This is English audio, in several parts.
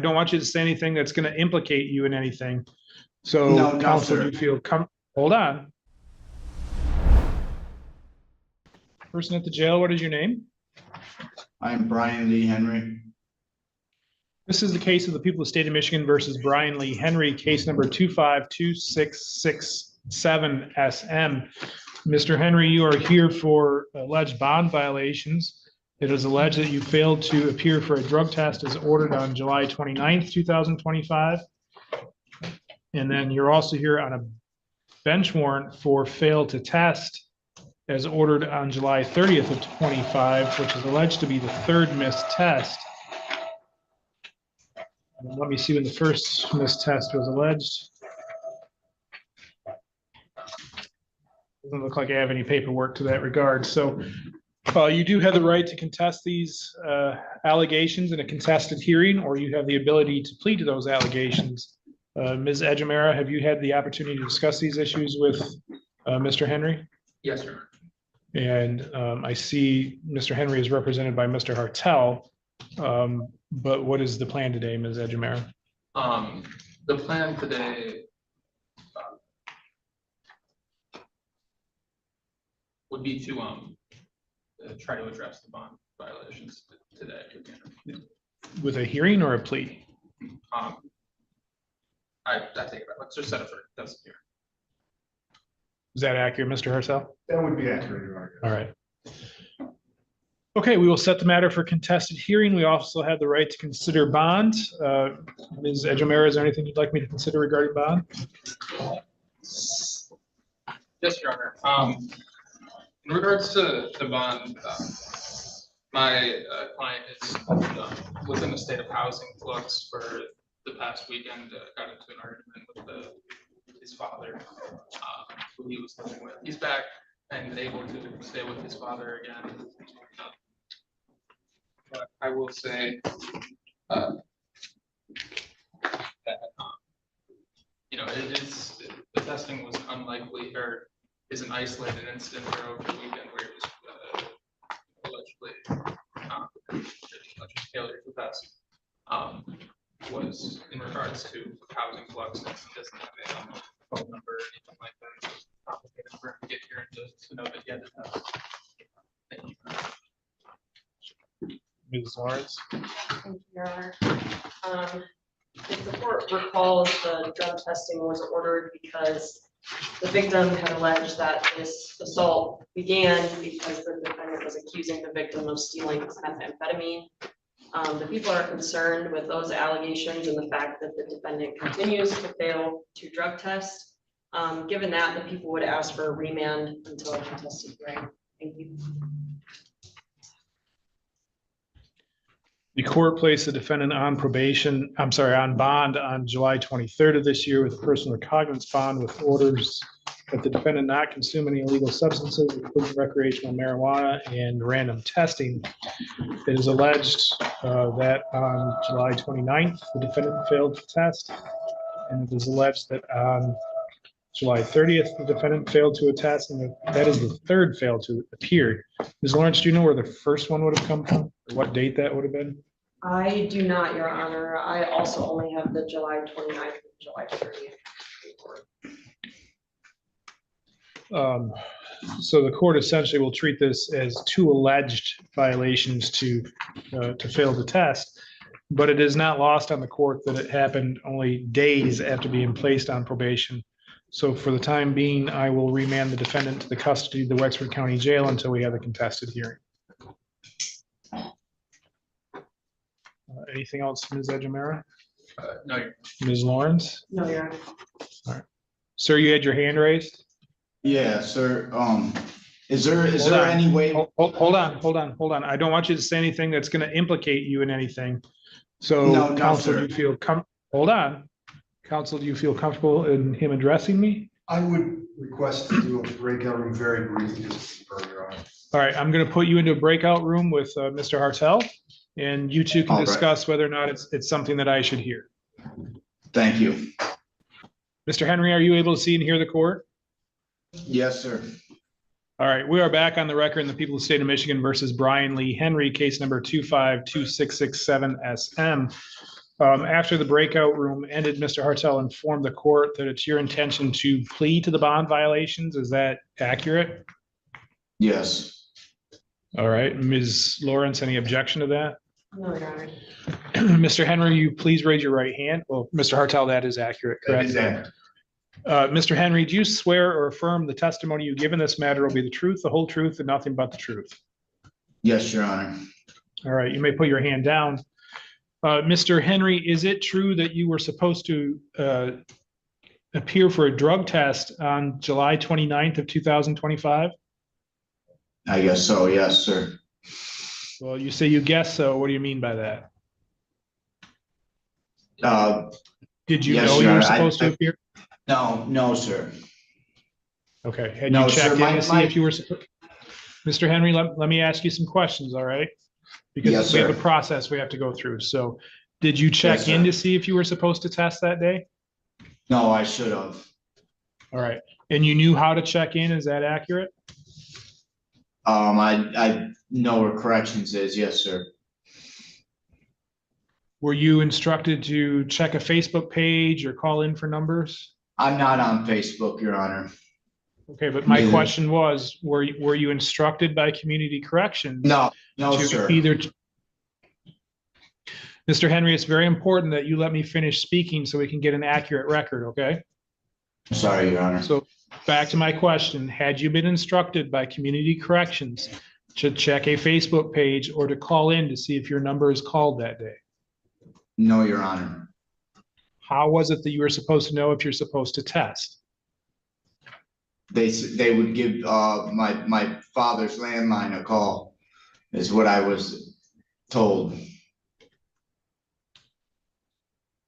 I don't want you to say anything that's going to implicate you in anything. So, No, counsel, sir. you feel hold on. Person at the jail, what is your name? I'm Brian Lee Henry. This is the case of the people of the state of Michigan versus Brian Lee Henry, case number 252667 SM. Mr. Henry, you are here for alleged bond violations. It is alleged that you failed to appear for a drug test as ordered on July 29th, 2025. And then you're also here on a bench warrant for fail to test as ordered on July 30th of 25, which is alleged to be the third missed test. Let me see when the first missed test was alleged. Doesn't look like I have any paperwork to that regard. So you do have the right to contest these allegations in a contested hearing, or you have the ability to plead to those allegations. Ms. Ejimera, have you had the opportunity to discuss these issues with Mr. Henry? Yes, sir. And I see Mr. Henry is represented by Mr. Hartel. But what is the plan today, Ms. Ejimera? The plan today would be to try to address the bond violations today. With a hearing or a plea? I think let's just set it for this here. Is that accurate, Mr. Hartel? That would be accurate, Your Honor. All right. Okay, we will set the matter for contested hearing. We also have the right to consider bond. Ms. Ejimera, is there anything you'd like me to consider regarding bond? Yes, Your Honor. In regards to the bond, my client is within a state of housing flux for the past weekend. Got into an argument with his father, who he was living with. He's back and able to stay with his father again. But I will say that it is, the testing was unlikely, or is an isolated incident where over the weekend where it was allegedly failure to test was in regards to housing flux and doesn't have a phone number or anything like that. So it's complicated for him to get here and to know that he had to test. Thank you. Ms. Lawrence? Thank you, Your Honor. If the court recalls, the drug testing was ordered because the victim had alleged that this assault began because the defendant was accusing the victim of stealing methamphetamine. The people are concerned with those allegations and the fact that the defendant continues to fail to drug test. Given that, the people would ask for a remand until a contested hearing. Thank you. The court placed the defendant on on bond on July 23rd of this year with a personal recognizance bond with orders that the defendant not consume any illegal substances, including recreational marijuana and random testing. It is alleged that on July 29th, the defendant failed to test, and it is alleged that on July 30th, the defendant failed to attest, and that is the third fail to appear. Ms. Lawrence, do you know where the first one would have come from? Or what date that would have been? I do not, Your Honor. I also only have the July 29th and July 30th report. So the court essentially will treat this as two alleged violations to fail to test, but it is not lost on the court that it happened only days after being placed on probation. So for the time being, I will remand the defendant to the custody of the Wexford County Jail until we have a contested hearing. Anything else, Ms. Ejimera? No, Your Honor. Ms. Lawrence? No, Your Honor. All right. Sir, you had your hand raised? Yeah, sir. Is there any way? Hold on. I don't want you to say anything that's going to implicate you in anything. So, No, counsel, sir. do you feel hold on. Counsel, do you feel comfortable in him addressing me? I would request to do a breakout room very briefly, just for Your Honor. All right, I'm going to put you into a breakout room with Mr. Hartel, and you two can All right. discuss whether or not it's something that I should hear. Thank you. Mr. Henry, are you able to see and hear the court? Yes, sir. All right, we are back on the record in the people of the state of Michigan versus Brian Lee Henry, case number 252667 SM. After the breakout room ended, Mr. Hartel informed the court that it's your intention to plead to the bond violations. Is that accurate? Yes, All right, Ms. Lawrence, any objection to that? No, Your Honor. Mr. Henry, you please raise your right hand. Well, Mr. Hartel, that is accurate, That correct? is accurate. Mr. Henry, do you swear or affirm the testimony you give in this matter will be the truth, the whole truth, and nothing but the truth? yes, Your Honor. All right, you may put your hand down. Mr. Henry, is it true that you were supposed to appear for a drug test on July 29th of 2025? I guess so, yes, sir. Well, you say you guess so. What do you mean by that? Did you Yes, know you Your were Honor, supposed to appear? No, sir. Okay, had No, you sir, checked in my- to see my- if you were, Mr. Henry, let me ask you some questions, all right? Because Yes, we have a sir. process we have to go through. So did you check Yes, in sir. to see if you were supposed to test that day? No, I should have. All right, and you knew how to check in, is that accurate? I know where corrections is, yes, sir. Were you instructed to check a Facebook page or call in for numbers? I'm not on Facebook, Your Honor. Okay, but my Neither. question was, were you instructed by Community Corrections? No, no, to sir. either? Mr. Henry, it's very important that you let me finish speaking so we can get an accurate record, okay? Sorry, Your Honor. So back to my question, had you been instructed by Community Corrections to check a Facebook page or to call in to see if your number is called that day? No, Your Honor. How was it that you were supposed to know if you're supposed to test? They would give my father's landline a call, is what I was told.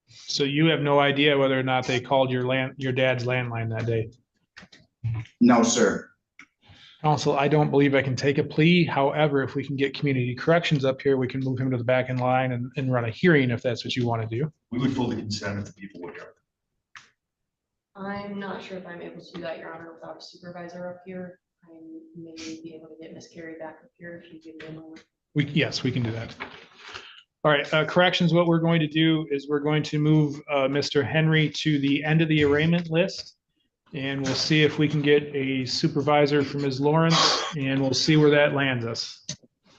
So you have no idea whether or not they called your dad's landline that day? No, sir. Counsel, I don't believe I can take a plea. However, if we can get Community Corrections up here, we can move him to the back in line and run a hearing if that's what you want to do. We would fully consent if the people would have. I'm not sure if I'm able to do that, Your Honor, without a supervisor up here. I may be able to get Miss Carey back up here if you give me a moment. Yes, we can do that. All right, corrections, what we're going to do is we're going to move Mr. Henry to the end of the arraignment list. And we'll see if we can get a supervisor from Ms. Lawrence, and we'll see where that lands us.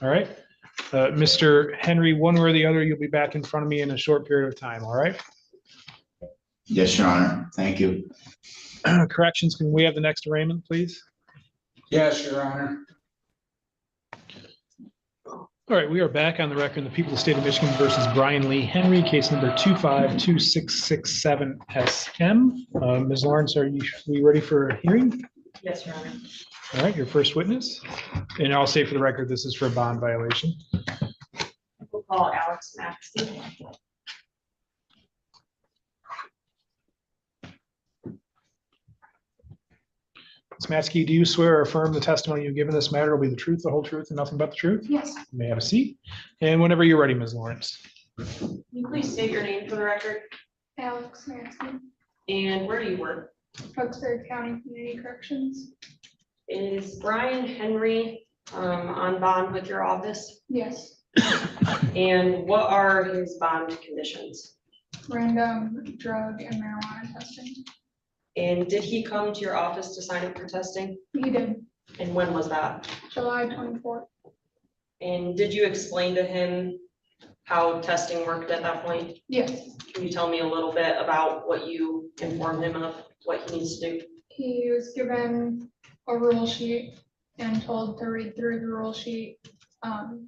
All right? Mr. Henry, one way or the other, you'll be back in front of me in a short period of time, all right? Yes, Your Honor. Thank you. Corrections, can we have the next arraignment, please? Yes, Your Honor. All right, we are back on the record in the people of the state of Michigan versus Brian Lee Henry, case number 252667 SM. Ms. Lawrence, we ready for a hearing? Yes, Your Honor. All right, your first witness. And I'll say for the record, this is for a bond violation. We'll call Alex Maxey. Ms. Matzke, do you swear or affirm the testimony you give in this matter will be the truth, the whole truth, and nothing but the truth? Yes, You may have a seat. And whenever you're ready, Ms. Lawrence. Can you please state your name for the record? Alex Mansky, And where do you work? Phillipsburg County Community Corrections. Is Brian Henry on bond with your office? Yes, And what are his bond conditions? random drug and marijuana testing. And did he come to your office to sign up for testing? He did And when was that? July 24th. And did you explain to him how testing worked at that point? Yes, Can you tell me a little bit about what you informed him of, what he needs to do? he was given a rule sheet and told to read through the rule sheet.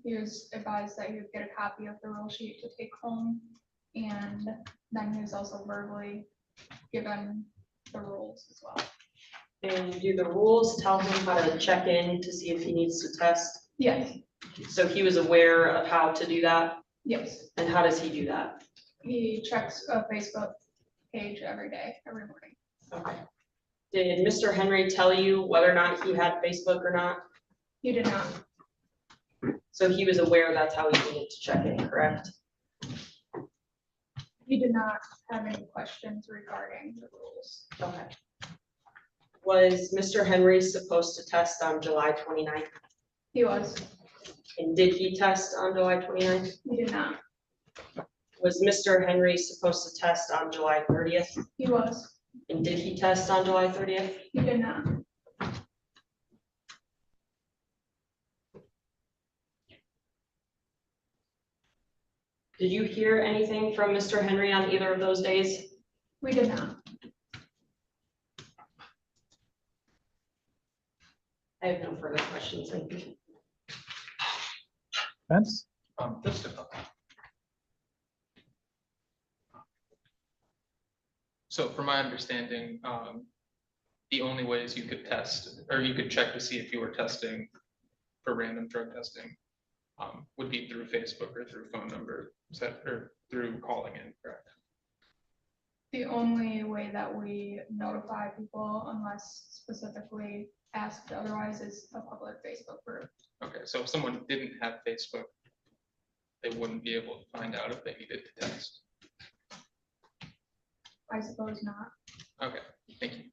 He was advised that he would get a copy of the rule sheet to take home. And then he was also verbally given the rules as well. And do the rules tell him how to check in to see if he needs to test? Yes, So he was aware of how to do that? yes, And how does he do that? he checks a Facebook page every day, every morning. Okay. Did Mr. Henry tell you whether or not he had Facebook or not? He did not. So he was aware that's how he needed to check in, correct? He did not have any questions regarding the rules. Okay. Was Mr. Henry supposed to test on July 29th? He was, And did he test on July 29th? he did not. Was Mr. Henry supposed to test on July 30th? He was, And did he test on July 30th? he did not. Did you hear anything from Mr. Henry on either of those days? We did not. I have no further questions. Thank you. Vince? Just a couple. So from my understanding, the only ways you could test, or you could check to see if you were testing for random drug testing, would be through Facebook or through phone number set, or through calling in, correct? The only way that we notify people, unless specifically asked otherwise, is a public Facebook group. Okay, so if someone didn't have Facebook, they wouldn't be able to find out if they needed to test. I suppose not. Okay, thank you.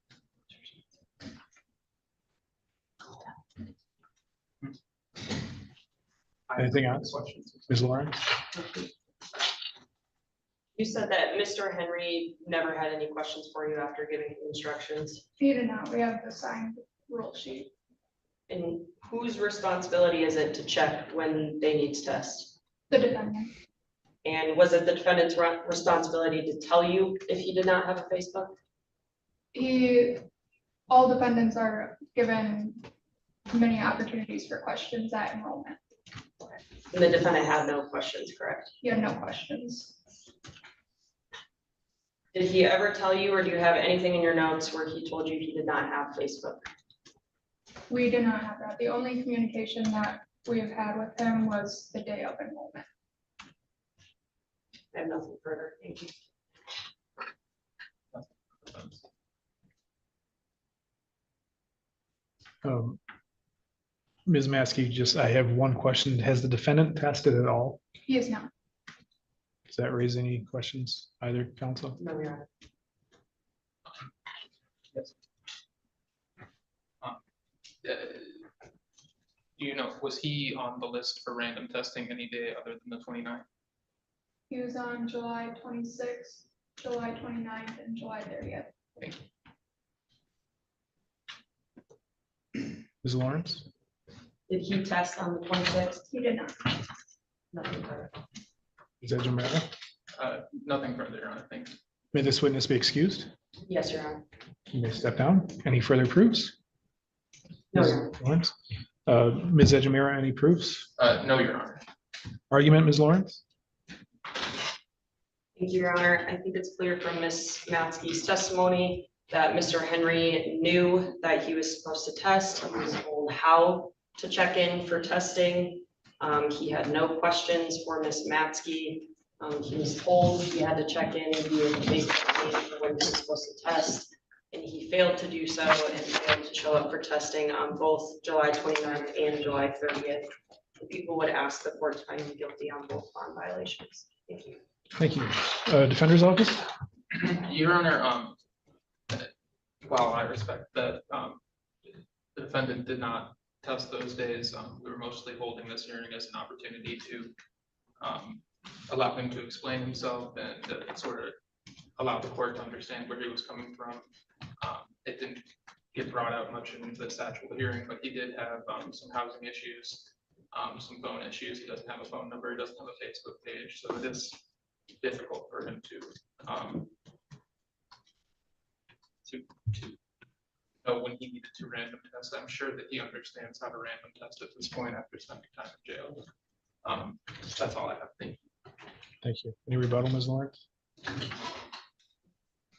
Anything else? Ms. Lawrence? You said that Mr. Henry never had any questions for you after giving instructions. He did not. We have the signed rule sheet. And whose responsibility is it to check when they need to test? The defendant. And was it the defendant's responsibility to tell you if he did not have a Facebook? All defendants are given many opportunities for questions at enrollment. And the defendant had no questions, correct? He had no questions. Did he ever tell you, or do you have anything in your notes where he told you he did not have Facebook? We did not have that. The only communication that we have had with him was the day of enrollment. I have nothing further. Thank you. Ms. Maskey, I have one question. Has the defendant tested at all? He is not. Does that raise any questions, either counsel? No, Your Honor. Do you know, was he on the list for random testing any day other than the 29th? He was on July 26th, July 29th, and July 30th. Thank you. Ms. Lawrence? Did he test on the 26th? He did not. Nothing further. Ms. Edgemara? Nothing further, Your Honor, thank you. May this witness be excused? Yes, Your Honor. You may step down. Any further proofs? No, Ms. Your Honor. Lawrence? Ms. Edgemara, any proofs? No, Your Honor. Argument, Ms. Lawrence? Thank you, Your Honor. I think it's clear from Ms. Matzke's testimony that Mr. Henry knew that he was supposed to test. He was told how to check in for testing. He had no questions for Ms. Matzke. He was told he had to check in via the Facebook page for when he was supposed to test, and he failed to do so and failed to show up for testing on both July 29th and July 30th. People would ask the court to find him guilty on both bond violations. Thank you. Thank you. Defender's office? Your Honor, while I respect that the defendant did not test those days, we were mostly holding this hearing as an opportunity to allow him to explain himself and sort of allow the court to understand where he was coming from. It didn't get brought out much in this actual hearing, but he did have some housing issues, some phone issues. He doesn't have a phone number. He doesn't have a Facebook page, so it is difficult for him to know when he needed to random test. I'm sure that he understands how to random test at this point after spending time in jail. That's all I have. Thank you. Thank you. Any rebuttal, Ms. Lawrence?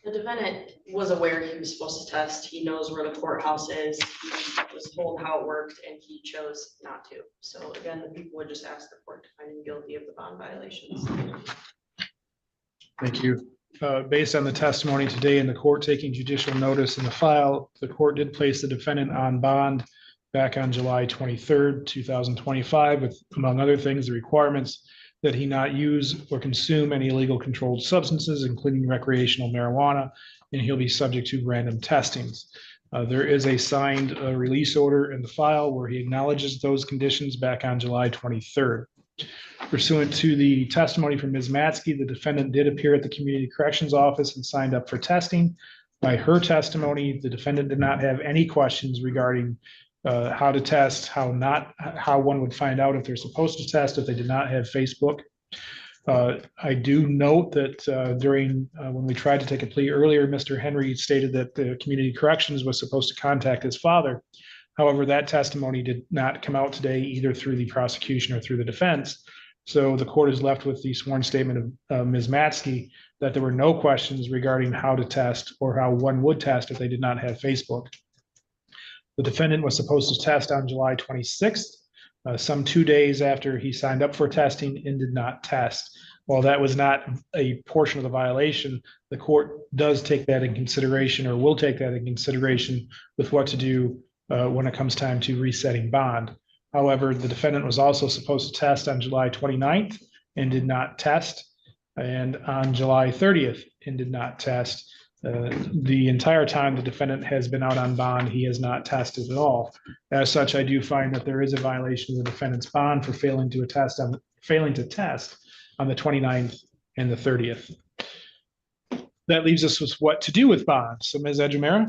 The defendant was aware he was supposed to test. He knows where the courthouse is. He was told how it worked and he chose not to. So again, the people would just ask the court to find him guilty of the bond violations. Thank you. Based on the testimony today in the court taking judicial notice in the file, the court did place the defendant on bond back on July 23rd, 2025, with, among other things, the requirements that he not use or consume any illegal controlled substances, including recreational marijuana, and he'll be subject to random testings. There is a signed release order in the file where he acknowledges those conditions back on July 23rd. Pursuant to the testimony from Ms. Matzke, the defendant did appear at the Community Corrections Office and signed up for testing. By her testimony, the defendant did not have any questions regarding how to test, how one would find out if they're supposed to test if they did not have Facebook. I do note that during when we tried to take a plea earlier, Mr. Henry stated that the Community Corrections was supposed to contact his father. However, that testimony did not come out today either through the prosecution or through the defense. So the court is left with the sworn statement of Ms. Matzke that there were no questions regarding how to test or how one would test if they did not have Facebook. The defendant was supposed to test on July 26th, some 2 days after he signed up for testing and did not test. While that was not a portion of the violation, the court does take that in consideration or will take that in consideration with what to do when it comes time to resetting bond. However, the defendant was also supposed to test on July 29th and did not test, and on July 30th and did not test. The entire time the defendant has been out on bond, he has not tested at all. As such, I do find that there is a violation of the defendant's bond for failing to test on the 29th and the 30th. That leaves us with what to do with bond. So Ms. Ejimera?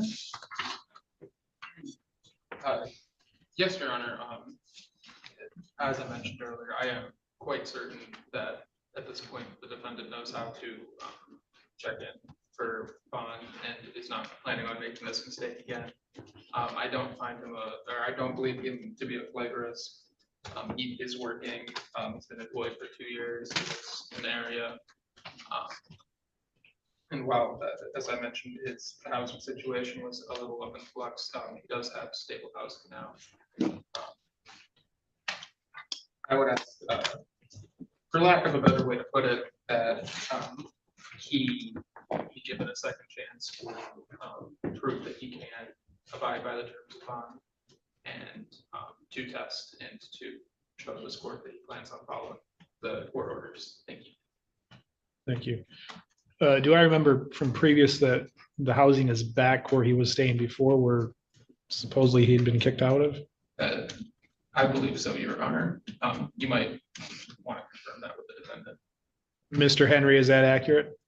Yes, Your Honor. As I mentioned earlier, I am quite certain that at this point, the defendant knows how to check in for bond and is not planning on making this mistake again. I don't find him I don't believe him to be a flight risk. He is working. He's been employed for 2 years in the area. And while, as I mentioned, his housing situation was a little up in flux, he does have stable housing now. I would ask, for lack of a better way to put it, that he be given a second chance to prove that he can abide by the terms of bond and to test and to show this court that he plans on following the court orders. Thank you. Thank you. Do I remember from previous that the housing is back where he was staying before, where supposedly he'd been kicked out of? I believe so, Your Honor. You might want to confirm that with the defendant. Mr. Henry, is that accurate?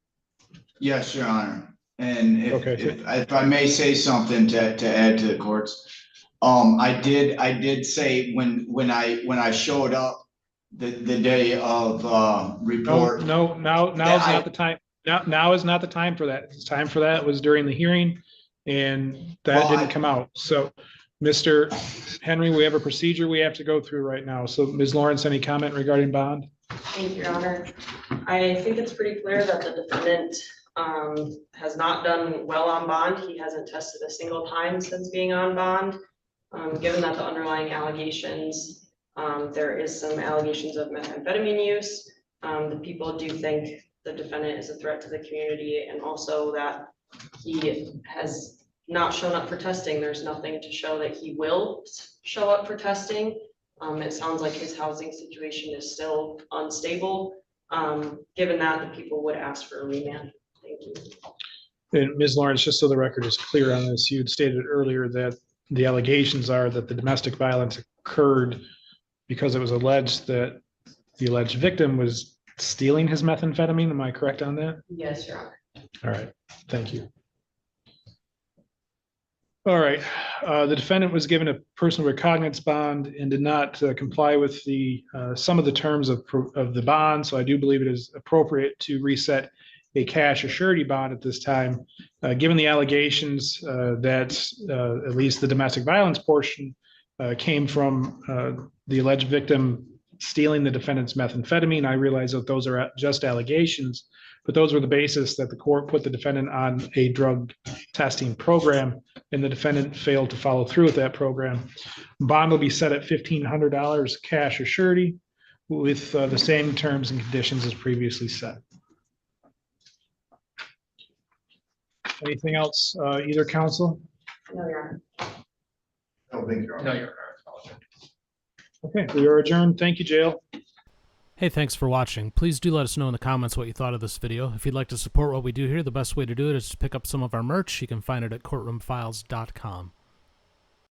Yes, Your Honor. And Okay. if I may say something to add to the courts, I did say when I showed up the day of report. No, now is not the time. Now is not the time for that. The time for that was during the hearing, and that didn't come out. So, Mr. Henry, we have a procedure we have to go through right now. So, Ms. Lawrence, any comment regarding bond? Thank you, Your Honor. I think it's pretty clear that the defendant has not done well on bond. He hasn't tested a single time since being on bond. Given that the underlying allegations, there is some allegations of methamphetamine use. The people do think the defendant is a threat to the community, and also that he has not shown up for testing. There's nothing to show that he will show up for testing. It sounds like his housing situation is still unstable. Given that, the people would ask for a remand. Thank you. And Ms. Lawrence, just so the record is clear on this, you had stated earlier that the allegations are that the domestic violence occurred because it was alleged that the alleged victim was stealing his methamphetamine. Am I correct on that? Yes, Your Honor. All right, thank you. All right, the defendant was given a personal recognizance bond and did not comply with some of the terms of the bond. So I do believe it is appropriate to reset a cash or surety bond at this time, given the allegations that at least the domestic violence portion came from the alleged victim stealing the defendant's methamphetamine. I realize that those are just allegations, but those were the basis that the court put the defendant on a drug testing program, and the defendant failed to follow through with that program. Bond will be set at $1,500 cash or surety with the same terms and conditions as previously set. Anything else, either counsel? No, Your Honor. I don't think you're on. No, Your Honor. Okay, we are adjourned. Thank you, jail. Hey, thanks for watching. Please do let us know in the comments what you thought of this video. If you'd like to support what we do here, the best way to do it is to pick up some of our merch. You can find it at courtroomfiles.com.